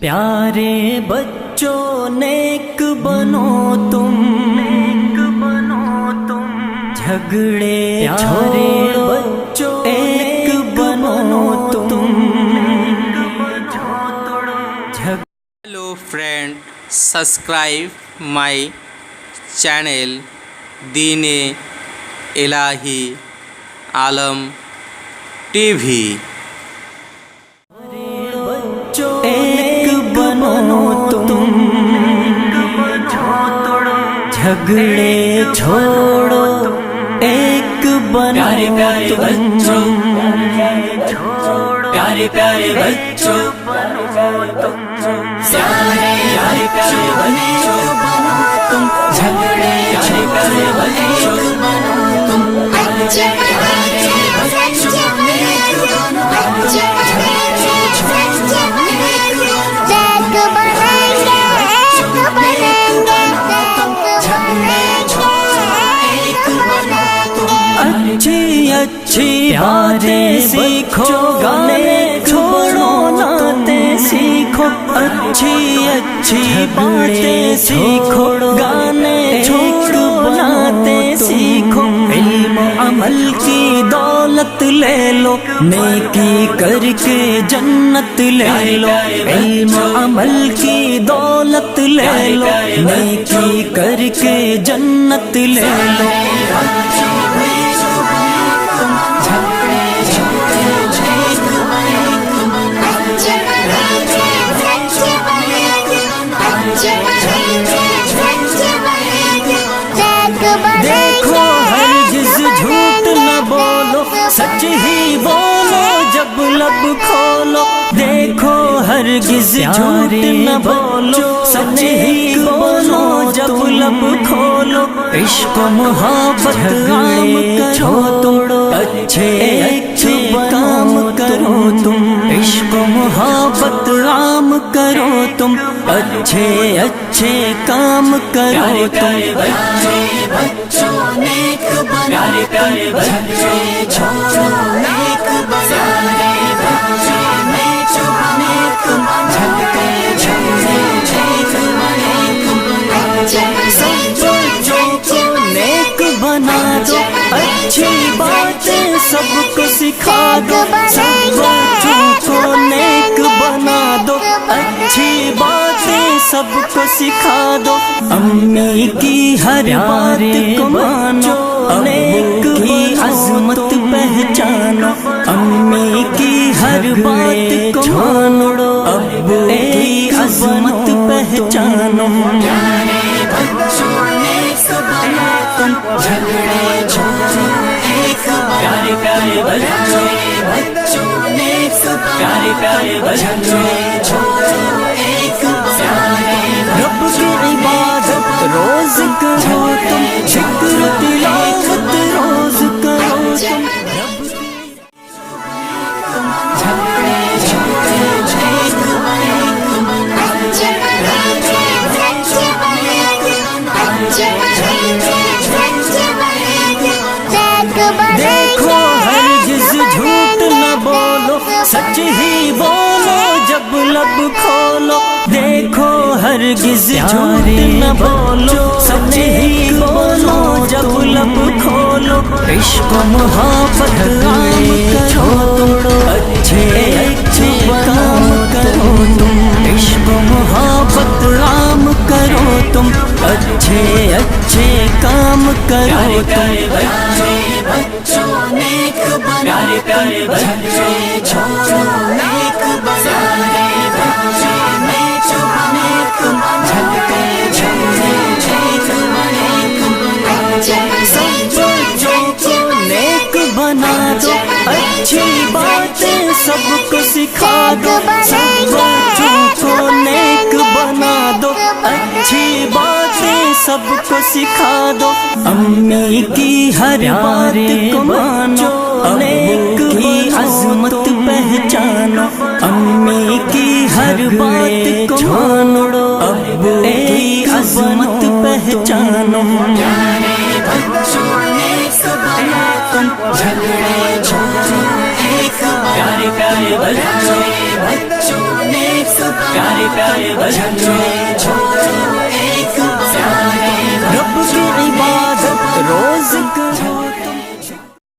प्यारे बच्चों नेक बनो तुम, झगड़े छोड़ो बच्चों एक बनो तुम। Hello friend, subscribe my channel Deen-e Ilahi Alam TV। एक बनो तुम, झगड़े छोड़ो एक बनो तुम। प्यारे प्यारे बच्चों सारे प्यारे प्यारे बच्चों तुम झगड़े प्यारे बच्चों तुम अच्छे बच्चे अच्छी अच्छी बातें सीखो, गाने छोड़ो नाते सीखो। अच्छी अच्छी बातें सीखो, गाने छोड़ो नाते सीखो। इल्म अमल की दौलत ले लो, नेकी करके जन्नत ले लो। इल्म अमल की दौलत ले लो, नेकी करके जन्नत ले लो। देखो हरगिज़ झूठ न बोलो, सच ही बोलो जब लब खोलो। देखो हरगिज़ झूठ न बोलो, सच ही बोलो जब लब खोलो। इश्क मोहब्बत आम करो तुम, अच्छे अच्छे काम करो तुम। इश्क मोहब्बत आम करो तुम, अच्छे अच्छे काम करो तुम। बच्चों नेक बनो, प्यारे प्यारे बच्चों छोड़ो नेक बनो। बच्चों नेक बनो, झगड़े छोड़ो नेक बनो। सब बच्चों को नेक बना दो, अच्छी बातें सबको सिखा दो। सब बच्चों को नेक बना दो, अच्छी बातें सबको सिखा दो। अम्मी की हर बात को मानो, नेक की अज़मत पहचानो। अम्मी की हर बात को मानो, अब्बू की अज़मत पहचानो। प्यारे बच्चों नेक बनो तुम, झगड़े छोड़ो एक बनो। प्यारे प्यारे बच्चों नेक बनो, प्यारे प्यारे बच्चों छोड़ो एक बनो। रब की इबादत रोज करो तुम, जिक्र तिलावत रोज करो तुम। झगड़े छोड़ो एक बनो। देखो हरगिज़ झूठ न बोलो, सच ही बोलो जब लब खोलो। देखो हरगिज़ झूठ न बोलो, सच ही बोलो जब लब खोलो। इश्क मोहब्बत आम करो तुम, अच्छे अच्छे काम करो तुम। इश्क मोहब्बत आम करो तुम, अच्छे अच्छे काम करो तुम। बच्चों नेक बनो, प्यारे प्यारे बच्चों छोड़ो नेक बनो। बच्चों नेक बनो, झगड़े छोड़ो नेक बनो। सब बच्चों को नेक बना दो, अच्छी बातें सबको सिखा दो। सब बच्चों को नेक बना दो, अच्छी बातें सबको सिखा दो। अम्मी की हर बात को मानो, नेक की अज़मत पहचानो। अम्मी की हर बात को मानो, अब्बू की अज़मत पहचानो। प्यारे बच्चों नेक बनो तुम, झगड़े छोड़ो एक बनो। प्यारे प्यारे बच्चों नेक प्यारे बच्चों झगड़े छोड़ो